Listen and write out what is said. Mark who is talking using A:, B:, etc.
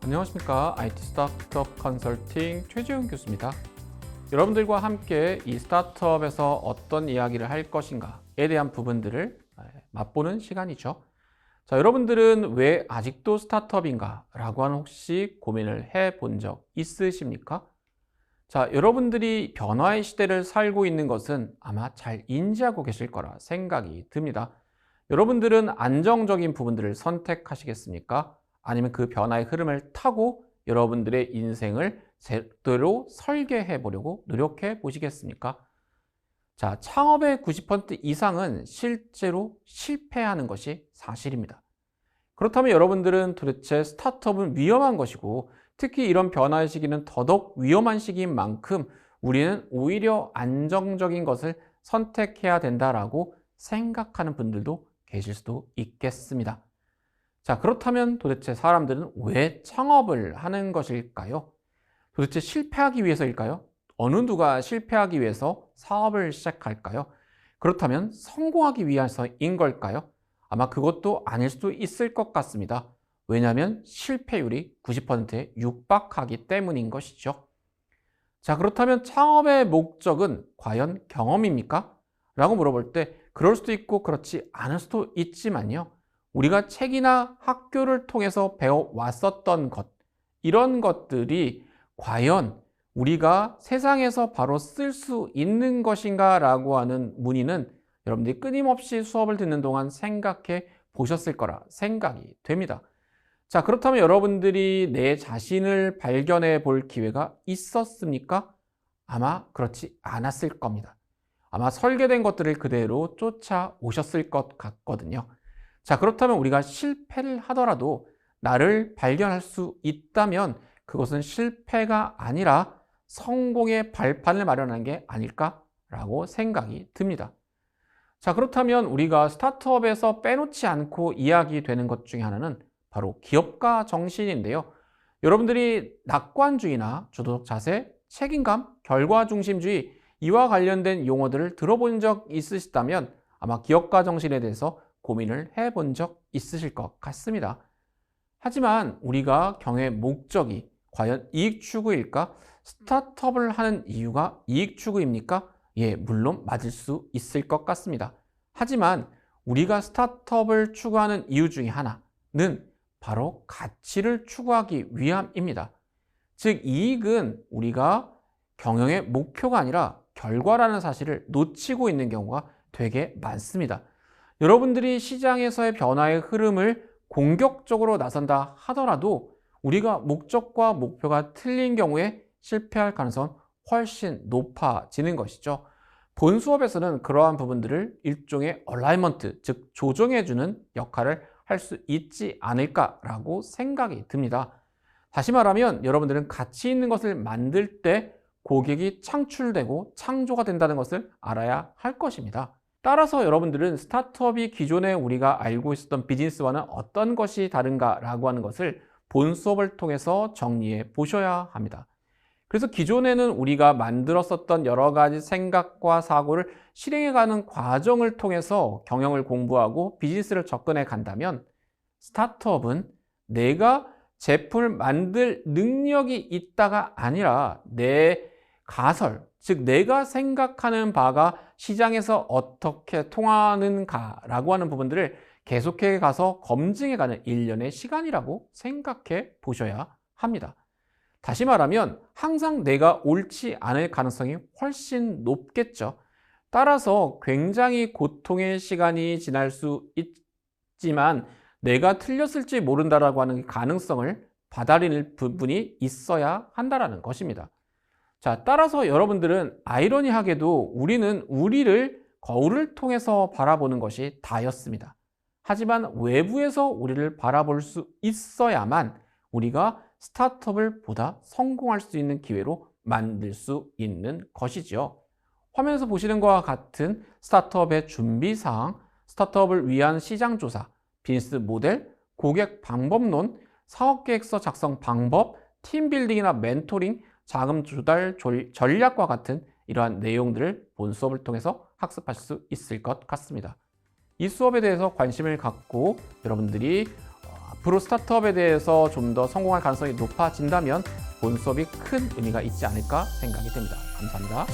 A: 안녕하십니까. IT 스타트업 컨설팅 최지훈 교수입니다. 여러분들과 함께 이 스타트업에서 어떤 이야기를 할 것인가에 대한 부분들을 맛보는 시간이죠. 자, 여러분들은 왜 아직도 스타트업인가? 라고 하는 혹시 고민을 해본 적 있으십니까? 자, 여러분들이 변화의 시대를 살고 있는 것은 아마 잘 인지하고 계실 거라 생각이 듭니다. 여러분들은 안정적인 부분들을 선택하시겠습니까? 아니면 그 변화의 흐름을 타고 여러분들의 인생을 제대로 설계해 보려고 노력해 보시겠습니까? 자, 창업의 90% 이상은 실제로 실패하는 것이 사실입니다. 그렇다면 여러분들은 도대체 스타트업은 위험한 것이고, 특히 이런 변화의 시기는 더더욱 위험한 시기인 만큼 우리는 오히려 안정적인 것을 선택해야 된다라고 생각하는 분들도 계실 수도 있겠습니다. 자, 그렇다면 도대체 사람들은 왜 창업을 하는 것일까요? 도대체 실패하기 위해서일까요? 어느 누가 실패하기 위해서 사업을 시작할까요? 그렇다면 성공하기 위해서인 걸까요? 아마 그것도 아닐 수도 있을 것 같습니다. 왜냐하면 실패율이 90%에 육박하기 때문인 것이죠. 자, 그렇다면 창업의 목적은 과연 경험입니까? 라고 물어볼 때 그럴 수도 있고 그렇지 않을 수도 있지만요. 우리가 책이나 학교를 통해서 배워왔었던 것, 이런 것들이 과연 우리가 세상에서 바로 쓸 수 있는 것인가 라고 하는 문의는 여러분들이 끊임없이 수업을 듣는 동안 생각해 보셨을 거라 생각이 됩니다. 자, 그렇다면 여러분들이 내 자신을 발견해 볼 기회가 있었습니까? 아마 그렇지 않았을 겁니다. 아마 설계된 것들을 그대로 쫓아오셨을 것 같거든요. 자, 그렇다면 우리가 실패를 하더라도 나를 발견할 수 있다면 그것은 실패가 아니라 성공의 발판을 마련한 게 아닐까라고 생각이 듭니다. 자, 그렇다면 우리가 스타트업에서 빼놓지 않고 이야기되는 것 중에 하나는 바로 기업가 정신인데요. 여러분들이 낙관주의나 주도적 자세, 책임감, 결과 중심주의 이와 관련된 용어들을 들어본 적 있으시다면 아마 기업가 정신에 대해서 고민을 해본 적 있으실 것 같습니다. 하지만 우리가 경영의 목적이 과연 이익 추구일까? 스타트업을 하는 이유가 이익 추구입니까? 예, 물론 맞을 수 있을 것 같습니다. 하지만 우리가 스타트업을 추구하는 이유 중에 하나는 바로 가치를 추구하기 위함입니다. 즉, 이익은 우리가 경영의 목표가 아니라 결과라는 사실을 놓치고 있는 경우가 되게 많습니다. 여러분들이 시장에서의 변화의 흐름을 공격적으로 나선다 하더라도 우리가 목적과 목표가 틀린 경우에 실패할 가능성은 훨씬 높아지는 것이죠. 본 수업에서는 그러한 부분들을 일종의 얼라이먼트, 즉 조정해주는 역할을 할 수 있지 않을까라고 생각이 듭니다. 다시 말하면 여러분들은 가치 있는 것을 만들 때 고객이 창출되고 창조가 된다는 것을 알아야 할 것입니다. 따라서 여러분들은 스타트업이 기존에 우리가 알고 있었던 비즈니스와는 어떤 것이 다른가라고 하는 것을 본 수업을 통해서 정리해 보셔야 합니다. 그래서 기존에는 우리가 만들었었던 여러 가지 생각과 사고를 실행해가는 과정을 통해서 경영을 공부하고 비즈니스를 접근해 간다면 스타트업은 내가 제품을 만들 능력이 있다가 아니라 내 가설, 즉 내가 생각하는 바가 시장에서 어떻게 통하는가라고 하는 부분들을 계속해 가서 검증해가는 일련의 시간이라고 생각해 보셔야 합니다. 다시 말하면 항상 내가 옳지 않을 가능성이 훨씬 높겠죠. 따라서 굉장히 고통의 시간이 지날 수 있지만 내가 틀렸을지 모른다라고 하는 가능성을 받아들일 부분이 있어야 한다는 것입니다. 자, 따라서 여러분들은 아이러니하게도 우리는 우리를 거울을 통해서 바라보는 것이 다였습니다. 하지만 외부에서 우리를 바라볼 수 있어야만 우리가 스타트업을 보다 성공할 수 있는 기회로 만들 수 있는 것이죠. 화면에서 보시는 것과 같은 스타트업의 준비사항, 스타트업을 위한 시장조사, 비즈니스 모델, 고객 방법론, 사업계획서 작성 방법, 팀빌딩이나 멘토링, 자금 조달 전략과 같은 이러한 내용들을 본 수업을 통해서 학습하실 수 있을 것 같습니다. 이 수업에 대해서 관심을 갖고 여러분들이 앞으로 스타트업에 대해서 좀 더 성공할 가능성이 높아진다면 본 수업이 큰 의미가 있지 않을까 생각이 됩니다. 감사합니다.